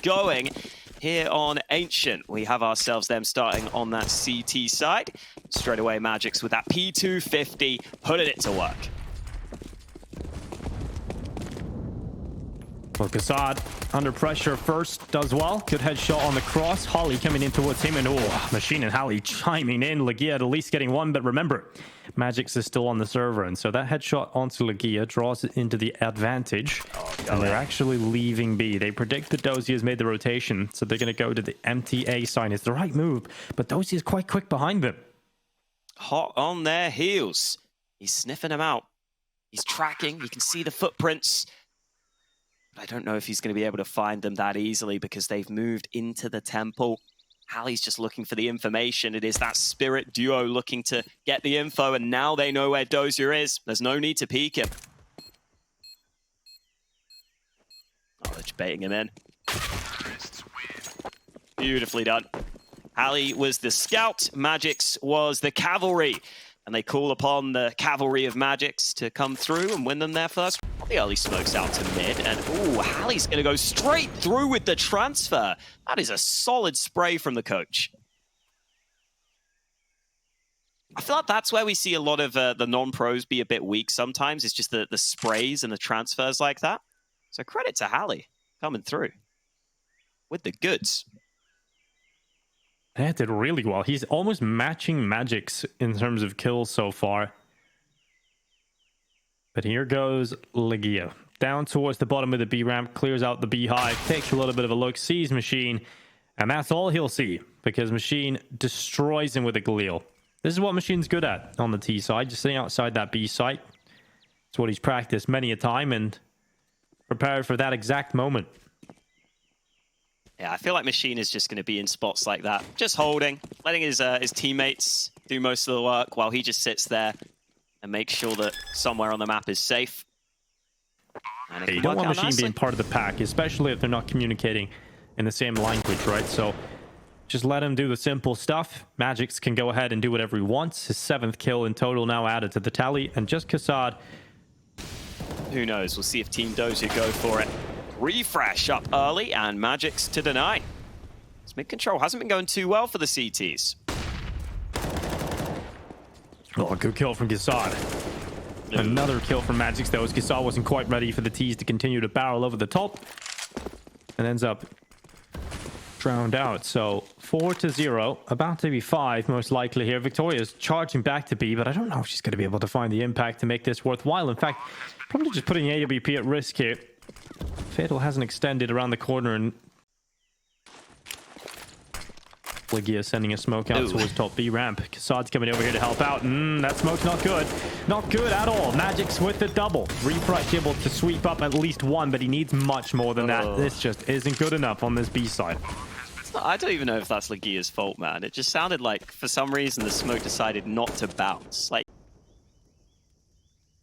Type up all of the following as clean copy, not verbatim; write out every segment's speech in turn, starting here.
going here on Ancient. We have ourselves them starting on that CT side. Straight away, Magic's with that P250, putting it to work. Well, faceit under pressure first, does well. Good headshot on the cross. Holly coming in towards him, and oh, Machine and Holly chiming in. Legia at least getting one, but remember, Magic's is still on the server, and so that headshot onto Legia draws it into the advantage. And they're actually leaving B. They predict that Dosia has made the rotation, so they're going to go to the empty A sign. It's the right move, but Dosia is quite quick behind them. Hot on their heels. He's sniffing them out. He's tracking. You can see the footprints. I don't know if he's going to be able to find them that easily because they've moved into the temple. Hallie's just looking for the information. It is that spirit duo looking to get the info, and now they know where Dosia is. There's no need to peek him. Oh, they're just baiting him in. Beautifully done. Hallie was the scout, Magic's was the cavalry. And they call upon the cavalry of Magic's to come through and win them their first. The early smokes out to mid, and ooh, Hallie's going to go straight through with the transfer. That is a solid spray from the coach. I feel like that's where we see a lot of the non-pros be a bit weak sometimes. It's just the sprays and the transfers like that. So credit to Hallie coming through with the goods. That did really well. He's almost matching Magic's in terms of kills so far. But here goes Legia. Down towards the bottom of the B ramp, clears out the B hive, takes a little bit of a look, sees Machine, and that's all he'll see because Machine destroys him with a Galil. This is what Machine's good at on the T side, just sitting outside that B site. It's what he's practiced many a time and prepared for that exact moment. Yeah, I feel like Machine is just going to be in spots like that, just holding, letting his teammates do most of the work while he just sits there and makes sure that somewhere on the map is safe. And you don't want Machine being part of the pack, especially if they're not communicating in the same language, right? So just let him do the simple stuff. Magic's can go ahead and do whatever he wants. His 7th kill in total now added to the tally, and just faceit. Who knows? We'll see if Team Dosia go for it. Refresh up early, and Magic's to deny. This mid control hasn't been going too well for the CTs. Oh, good kill from faceit. Another kill from Magic's, though, as faceit wasn't quite ready for the T's to continue to barrel over the top. And ends up drowned out. So 4-0, about to be 5 most likely here. Victoria's charging back to B, but I don't know if she's going to be able to find the impact to make this worthwhile. In fact, probably just putting AWP at risk here. Fatal hasn't extended around the corner, and Legia sending a smoke out towards top B ramp. faceit's coming over here to help out. That smoke's not good. Not good at all. Magic's with the double. Refresh able to sweep up at least one, but he needs much more than that. This just isn't good enough on this B side. I don't even know if that's Legia's fault, man. It just sounded like, for some reason, the smoke decided not to bounce. Like,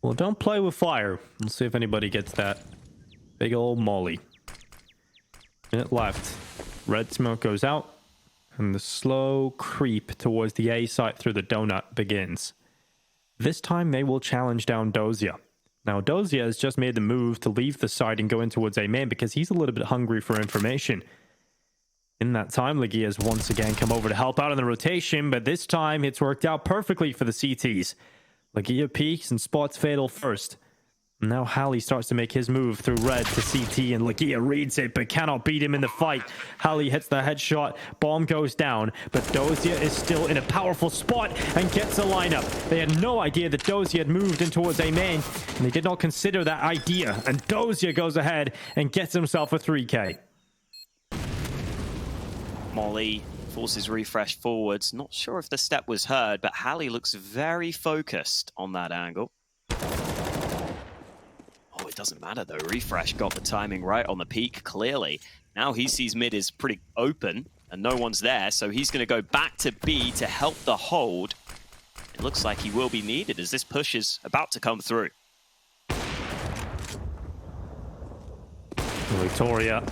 well, don't play with fire. Let's see if anybody gets that. Big old molly. Minute left. Red smoke goes out, and the slow creep towards the A site through the donut begins. This time they will challenge down Dosia. Now Dosia has just made the move to leave the site and go in towards A main because he's a little bit hungry for information. In that time, Legia has once again come over to help out in the rotation, but this time it's worked out perfectly for the CTs. Legia peeks and spots Fatal first. Now Hallie starts to make his move through red to CT, and Legia reads it but cannot beat him in the fight. Hallie hits the headshot, bomb goes down, but Dosia is still in a powerful spot and gets a lineup. They had no idea that Dosia had moved in towards A main, and they did not consider that idea, and Dosia goes ahead and gets himself a 3K. Molly forces refresh forwards. Not sure if the step was heard, but Hallie looks very focused on that angle. Oh, it doesn't matter though. Refresh got the timing right on the peak, clearly. Now he sees mid is pretty open and no one's there, so he's going to go back to B to help the hold. It looks like he will be needed as this push is about to come through. Victoria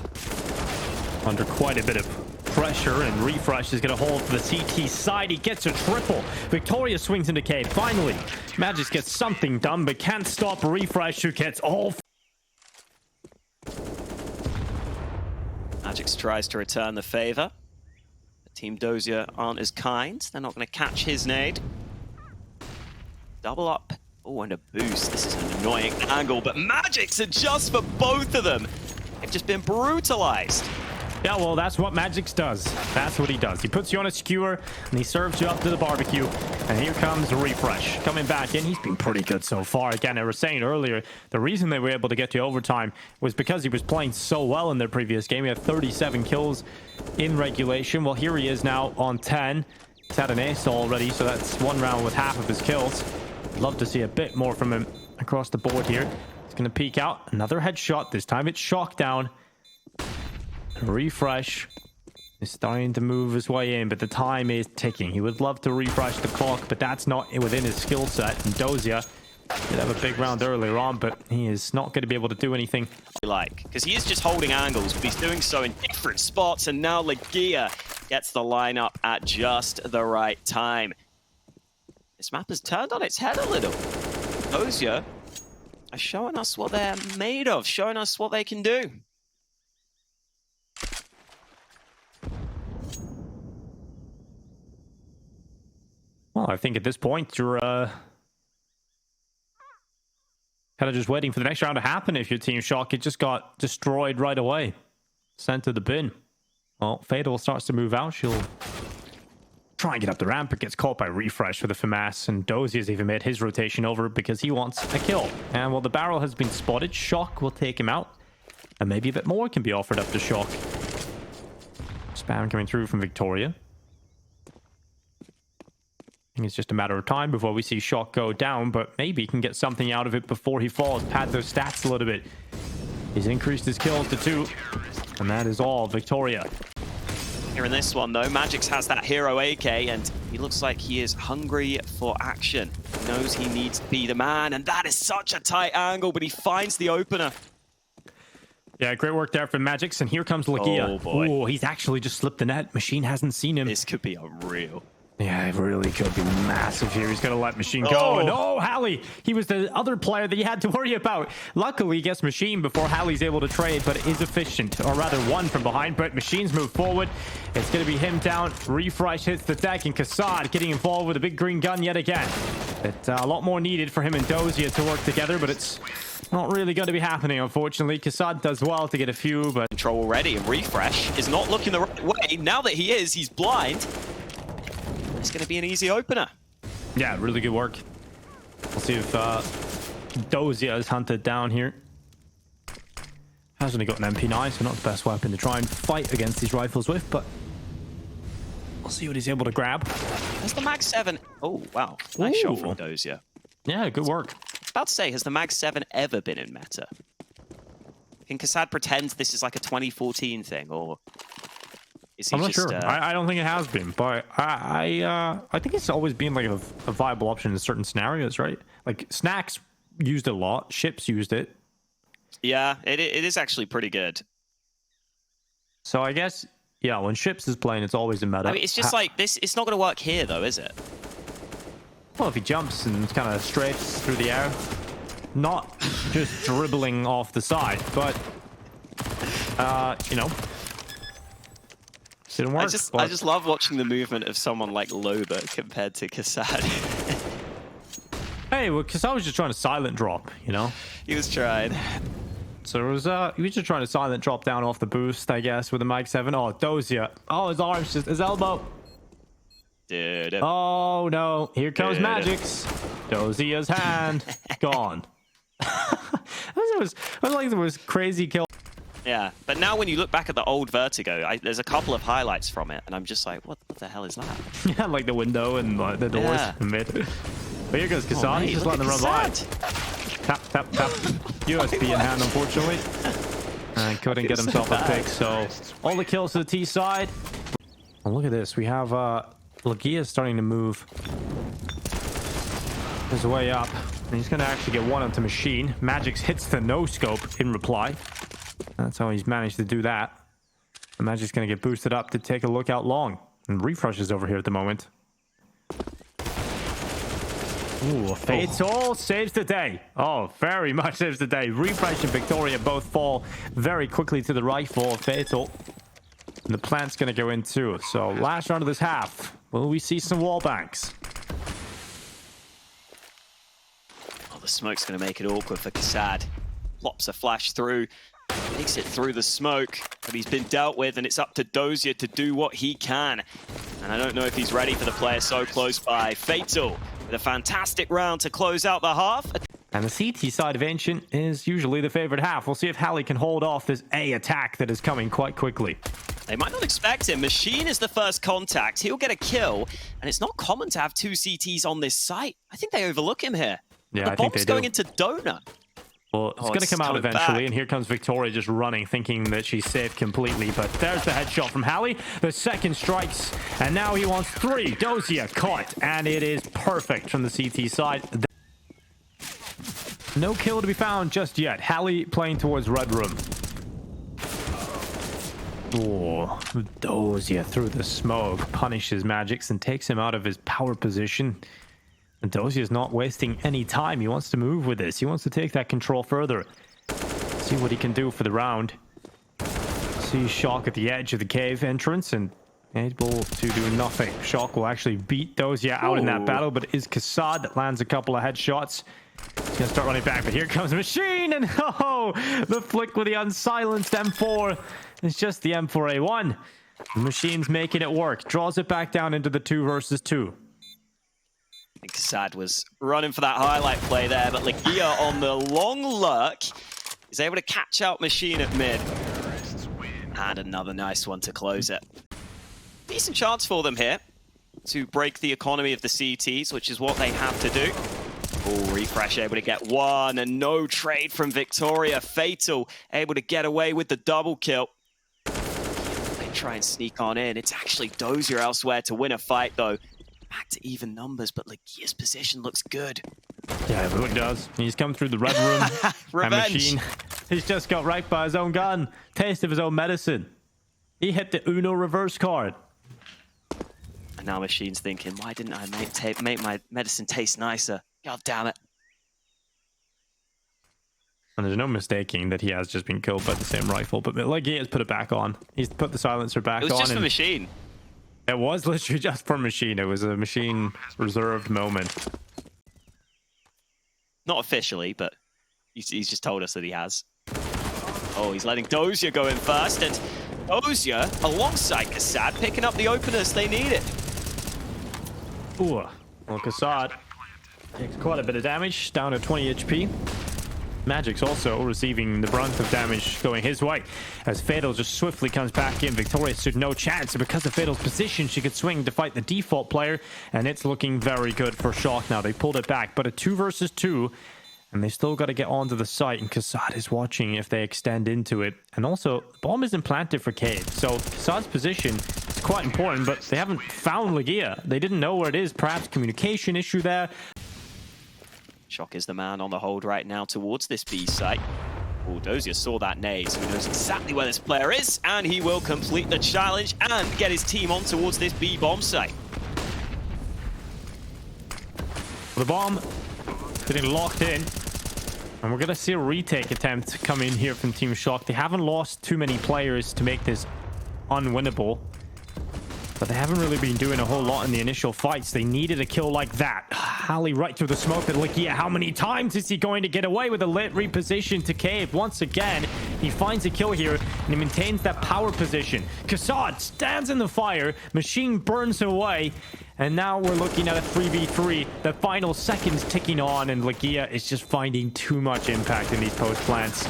under quite a bit of pressure, and Refresh is going to hold for the CT side. He gets a triple. Victoria swings into K. Finally, Magic's gets something done, but can't stop Refresh, who gets all. Magix tries to return the favor. But Team Dosia aren't as kind. They're not going to catch his nade. Double up. Oh, and a boost. This is an annoying angle, but Magix adjusts for both of them. They've just been brutalized. Yeah, well, that's what Magix does. That's what he does. He puts you on a skewer, and he serves you up to the barbecue. And here comes a refresh. Coming back in, he's been pretty good so far. Again, I was saying earlier, the reason they were able to get to overtime was because he was playing so well in their previous game. He had 37 kills in regulation. Well, here he is now on 10. He's had an ace already, so that's one round with half of his kills. Love to see a bit more from him across the board here. He's going to peek out. Another headshot. This time it's Shoke down. Refresh is starting to move his way in, but the time is ticking. He would love to refresh the clock, but that's not within his skill set. And Dosia did have a big round earlier on, but he is not going to be able to do anything. Because he is just holding angles, but he's doing so in different spots, and now Legia gets the lineup at just the right time. This map has turned on its head a little. Dosia are showing us what they're made of, showing us what they can do. Well, I think at this point, you're kind of just waiting for the next round to happen if your Team Shoke. It just got destroyed right away. Sent to the bin. Well, Fatal starts to move out. She'll try and get up the ramp, but gets caught by Refresh with a FAMAS. And Dosia's even made his rotation over because he wants a kill. And while the barrel has been spotted, Shoke will take him out. And maybe a bit more can be offered up to Shoke. Spam coming through from Victoria. I think it's just a matter of time before we see Shoke go down, but maybe he can get something out of it before he falls. Pad those stats a little bit. He's increased his kills to 2, and that is all. Victoria. Here in this one, though, Magix has that hero AK, and he looks like he is hungry for action. He knows he needs to be the man, and that is such a tight angle, but he finds the opener. Yeah, great work there from Magix, and here comes Legia. Oh, boy. Oh, he's actually just slipped the net. Machine hasn't seen him. This could be unreal. Yeah, it really could be massive here. He's going to let Machine go. And oh, Hallie! He was the other player that he had to worry about. Luckily, he gets Machine before Hallie's able to trade, but it is efficient. Or rather, one from behind. But Machine's moved forward. It's going to be him down. Refresh hits the deck, and Kassad getting involved with a big green gun yet again. It's a lot more needed for him and Dosia to work together, but it's not really going to be happening, unfortunately. Kassad does well to get a few, but... Control already, and Refresh is not looking the right way. Now that he is, he's blind. It's going to be an easy opener. Yeah, really good work. We'll see if Dosia is hunted down here. Has only got an MP9, so not the best weapon to try and fight against these rifles with, but we'll see what he's able to grab. Has the Mag 7... Oh, wow. Nice shot from Dosia. Yeah, good work. I was about to say, has the Mag 7 ever been in meta? Can Kassad pretend this is like a 2014 thing, or... I'm not sure. I don't think it has been, but I think it's always been like a viable option in certain scenarios, right? Like Snacks used it a lot, Ships used it. Yeah, it is actually pretty good. So I guess, yeah, when Ships is playing, it's always in meta. I mean, it's just like this. It's not going to work here, though, is it? Well, if he jumps and kind of strafes through the air, not just dribbling off the side, but you know. Didn't work, I just love watching the movement of someone like Loba compared to Kassad. Hey, well, Kassad was just trying to silent drop, you know? He was trying. So it was, he was just trying to silent drop down off the boost, I guess, with the Mag 7. Oh, Dosia. Oh, his arm's just, his elbow. Dude. Oh, no. Here comes Magix. Dosia's hand. Gone. It was like there was crazy kill. Yeah, but now when you look back at the old Vertigo, there's a couple of highlights from it, and I'm just like, what the hell is that? Yeah, like the window and like, the doors in mid. But here goes Kassad. He's just letting them run by. Tap, tap, tap. USB in hand, unfortunately. And couldn't get himself a pick, so all the kills to the T side. And look at this. We have Legia starting to move his way up. And he's going to actually get one onto Machine. Magix hits the no-scope in reply. That's how he's managed to do that. The Magic's going to get boosted up to take a look out long. And Refresh is over here at the moment. Ooh, faceit saves the day. Oh, very much saves the day. Refresh and Victoria both fall very quickly to the rifle. faceit And the plant's going to go in too. So last round of this half, will we see some wall banks? Oh, the smoke's going to make it awkward for Kassad. Plops a flash through, makes it through the smoke, but he's been dealt with, and it's up to Dosia to do what he can. And I don't know if he's ready for the player so close by. Fatal with a fantastic round to close out the half. And the CT side of Ancient is usually the favorite half. We'll see if Hallie can hold off this A attack that is coming quite quickly. They might not expect him. Machine is the first contact. He'll get a kill, and it's not common to have 2 CTs on this site. I think they overlook him here. Yeah, the I think bomb's they do. going into Donut. Well, it's going to come out eventually, and here comes Victoria just running, thinking that she's safe completely. But there's the headshot from Hallie. The second strikes, and now he wants 3. Dosia caught, and it is perfect from the CT side. No kill to be found just yet. Hallie playing towards red room. Oh, Dosia through the smoke punishes Magix and takes him out of his power position. And Dosia is not wasting any time. He wants to move with this. He wants to take that control further. See what he can do for the round. See Shoke at the edge of the cave entrance and able to do nothing. Shoke will actually beat Dosia out in that battle, but it is Kassad that lands a couple of headshots. He's going to start running back, but here comes Machine, and oh, the flick with the unsilenced M4. It's just the M4A1. The Machine's making it work. Draws it back down into the 2 versus 2. I think Kassad was running for that highlight play there, but Legia on the long lurk is able to catch out Machine at mid. And another nice one to close it. Decent chance for them here to break the economy of the CTs, which is what they have to do. Oh, Refresh able to get 1, and no trade from Victoria. Fatal able to get away with the double kill. They try and sneak on in. It's actually Dosia elsewhere to win a fight, though. Back to even numbers, but Legia's position looks good. Yeah, it really does. He's come through the red room. Revenge. And Machine, he's just got wrecked by his own gun. Taste of his own medicine. He hit the Uno reverse card. And now Machine's thinking, why didn't I make my medicine taste nicer? God damn it. And there's no mistaking that he has just been killed by the same rifle, but Legia has put it back on. He's put the silencer back on. It was just for Machine. It was literally just for Machine. It was a Machine reserved moment. Not officially, but he's just told us that he has. Oh, he's letting Dosia go in first, and Dosia, alongside Kassad, picking up the openers they needed. Ooh, well, Kassad takes quite a bit of damage, down to 20 HP. Magic's also receiving the brunt of damage going his way as Fatal just swiftly comes back in. Victoria stood no chance, and because of Fatal's position, she could swing to fight the default player, and it's looking very good for Shoke now. They pulled it back, but a 2 versus 2, and they still got to get onto the site, and Kassad is watching if they extend into it. And also, the bomb isn't planted for Cave, so Kassad's position is quite important, but they haven't found Legia. They didn't know where it is, perhaps communication issue there. Shoke is the man on the hold right now towards this B site. Oh, Dosia saw that nade, so he knows exactly where this player is, and he will complete the challenge and get his team on towards this B bomb site. The bomb getting locked in, and we're going to see a retake attempt come in here from Team Shoke. They haven't lost too many players to make this unwinnable, but they haven't really been doing a whole lot in the initial fights. They needed a kill like that. Hallie right through the smoke, but Legia, how many times is he going to get away with a lit reposition to Cave? Once again, he finds a kill here, and he maintains that power position. Kassad stands in the fire, Machine burns away, and now we're looking at a 3v3. The final seconds ticking on, and Legia is just finding too much impact in these post plants.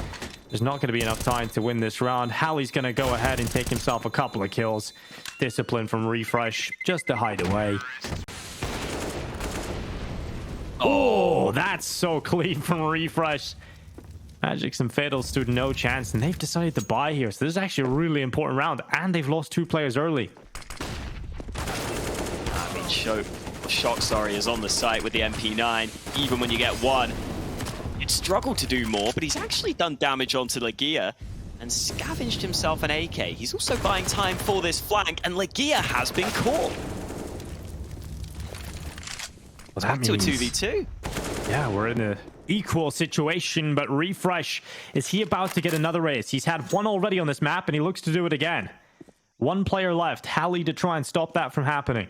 There's not going to be enough time to win this round. Hallie's going to go ahead and take himself a couple of kills. Discipline from Refresh just to hide away. Oh, that's so clean from Refresh. Magix and Fatal stood no chance, and they've decided to buy here. So this is actually a really important round, and they've lost 2 players early. I mean, Shoke is on the site with the MP9. Even when you get 1, you'd struggle to do more, but he's actually done damage onto Legia and scavenged himself an AK. He's also buying time for this flank, and Legia has been caught. Well, back to a 2v2. Yeah, we're in an equal situation, but Refresh, is he about to get another race? He's had 1 already on this map, and he looks to do it again. One player left, Hallie, to try and stop that from happening.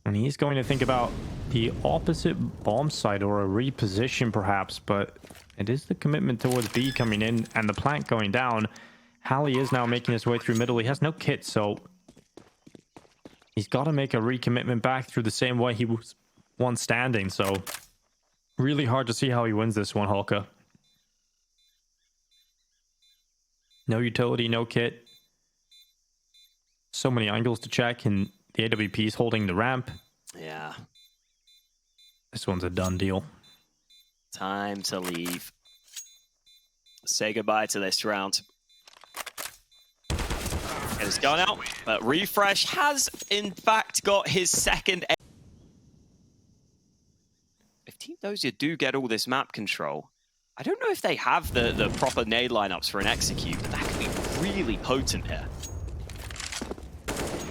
And he's going to think about the opposite bomb site or a reposition perhaps, but it is the commitment towards B coming in and the plant going down. Hallie is now making his way through middle. He has no kit, so he's got to make a recommitment back through the same way he was once standing. So really hard to see how he wins this one, Hulka. No utility, no kit. So many angles to check, and the AWP is holding the ramp. Yeah. This one's a done deal. Time to leave. Say goodbye to this round. It has gone out, but Refresh has in fact got his second. If Team Dosia do get all this map control, I don't know if they have the proper nade lineups for an execute, but that could be really potent here.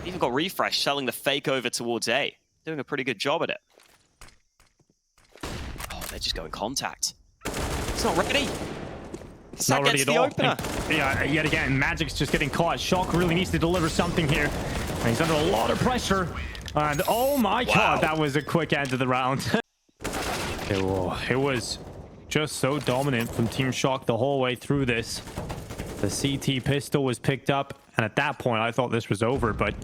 Even got Refresh selling the fake over towards A. Doing a pretty good job at it. Oh, they're just going contact. It's not ready. It's not ready at all. Opener. Yeah, yet again, Magic's just getting caught. Shoke really needs to deliver something here. And he's under a lot of pressure. And oh my god, that was a quick end to the round. It was just so dominant from Team Shoke the whole way through this. The CT pistol was picked up, and at that point I thought this was over, but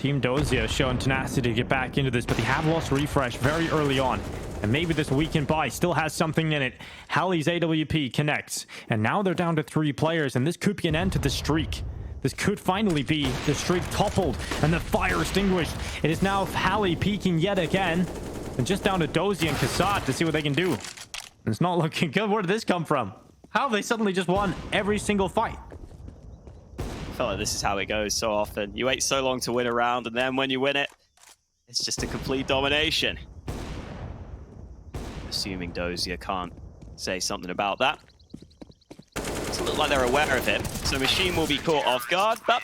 Team Dosia showing tenacity to get back into this, but they have lost Refresh very early on. And maybe this weekend buy still has something in it. Hallie's AWP connects, and now they're down to 3 players, and this could be an end to the streak. This could finally be the streak toppled and the fire extinguished. It is now Hallie peeking yet again, and just down to Dosia and faceit to see what they can do. It's not looking good. Where did this come from? How have they suddenly just won every single fight? I feel like this is how it goes so often. You wait so long to win a round, and then when you win it, it's just a complete domination. Assuming Dosia can't say something about that. Doesn't look like they're aware of it, so Machine will be caught off guard, but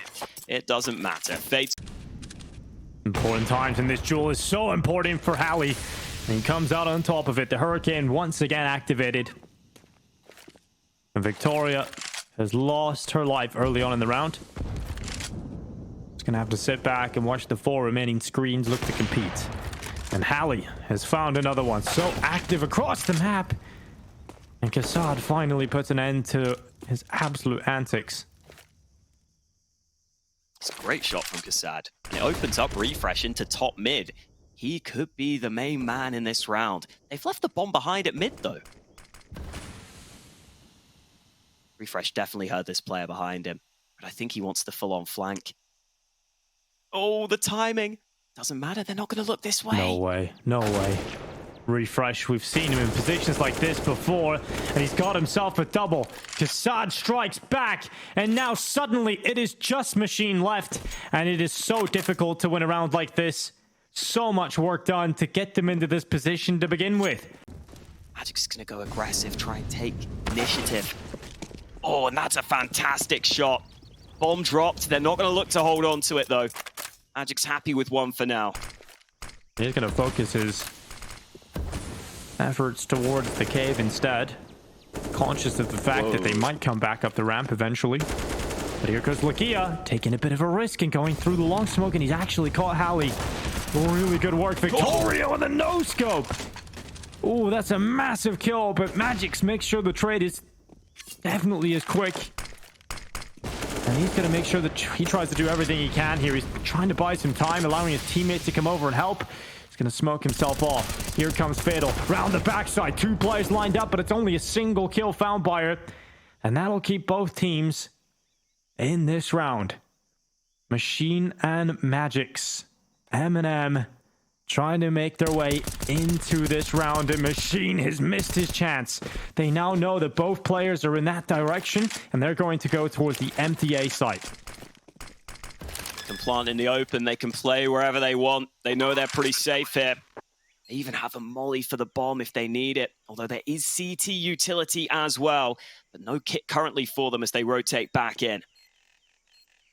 it doesn't matter. Fate's important times, and this duel is so important for Hallie. And he comes out on top of it. The Hurricane once again activated. And Victoria has lost her life early on in the round. She's going to have to sit back and watch the 4 remaining screens look to compete. And Hallie has found another one. So active across the map. And faceit finally puts an end to his absolute antics. It's a great shot from faceit. And it opens up Refresh into top mid. He could be the main man in this round. They've left the bomb behind at mid, though. Refresh definitely heard this player behind him, but I think he wants the full-on flank. Oh, the timing. Doesn't matter. They're not going to look this way. No way. No way. Refresh, we've seen him in positions like this before, and he's got himself a double. faceit strikes back, and now suddenly it is just Machine left, and it is so difficult to win a round like this. So much work done to get them into this position to begin with. Magic's going to go aggressive, try and take initiative. Oh, and that's a fantastic shot. Bomb dropped. They're not going to look to hold on to it, though. Magic's happy with 1 for now. He's going to focus his efforts towards the cave instead. Conscious of the fact that they might come back up the ramp eventually. But here goes Lakia, taking a bit of a risk and going through the long smoke, and he's actually caught Hallie. Really good work. Victoria with a no-scope. Oh, that's a massive kill, but Magic's makes sure the trade is definitely as quick. And he's going to make sure that he tries to do everything he can here. He's trying to buy some time, allowing his teammates to come over and help. He's going to smoke himself off. Here comes Fatal. Round the backside. 2 players lined up, but it's only a single kill found by her. And that'll keep both teams in this round. Machine and Magic's M&M trying to make their way into this round, and Machine has missed his chance. They now know that both players are in that direction, and they're going to go towards the empty A site. They can plant in the open, they can play wherever they want. They know they're pretty safe here. They even have a molly for the bomb if they need it, although there is CT utility as well, but no kit currently for them as they rotate back in.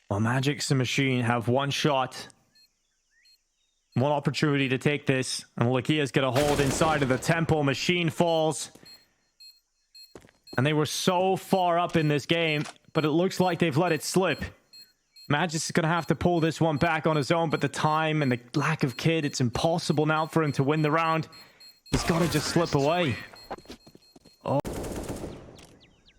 Well, Magic's and Machine have 1 shot. 1 opportunity to take this, and Lakia's gonna hold inside of the temple. Machine falls. And they were so far up in this game, but it looks like they've let it slip. Magis is going to have to pull this one back on his own, but the time and the lack of kid, it's impossible now for him to win the round. He's got to just slip away. Oh.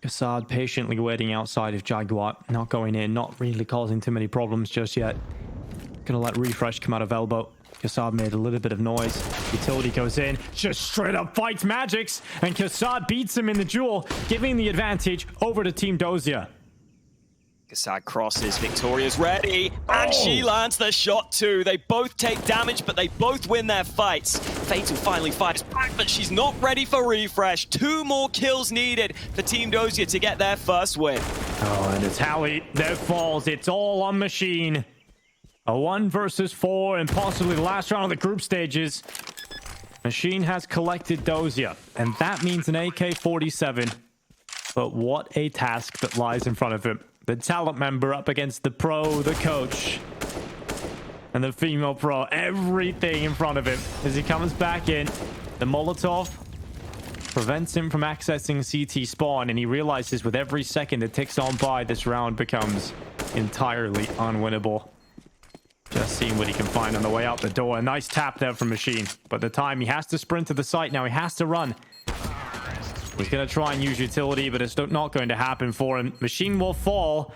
Kassad patiently waiting outside of Jaguar, not going in, not really causing too many problems just yet. Gonna let refresh come out of elbow. Kassad made a little bit of noise. Utility goes in, just straight up fights Magix, and Kassad beats him in the duel, giving the advantage over to Team Dosia. Kassad crosses, Victoria's ready, and she lands the shot too. They both take damage, but they both win their fights. Fatal finally fights back, but she's not ready for refresh. 2 more kills needed for Team Dosia to get their first win. Oh, and a tally that falls. It's all on Machine. A 1 versus 4, and possibly the last round of the group stages. Machine has collected Dosia, and that means an AK-47. But what a task that lies in front of him. The talent member up against the pro, the coach, and the female pro. Everything in front of him as he comes back in. The Molotov prevents him from accessing CT spawn, and he realizes with every second that ticks on by, this round becomes entirely unwinnable. Just seeing what he can find on the way out the door. A nice tap there from Machine, but the time he has to sprint to the site now. He has to run. He's going to try and use utility, but it's not going to happen for him. Machine will fall,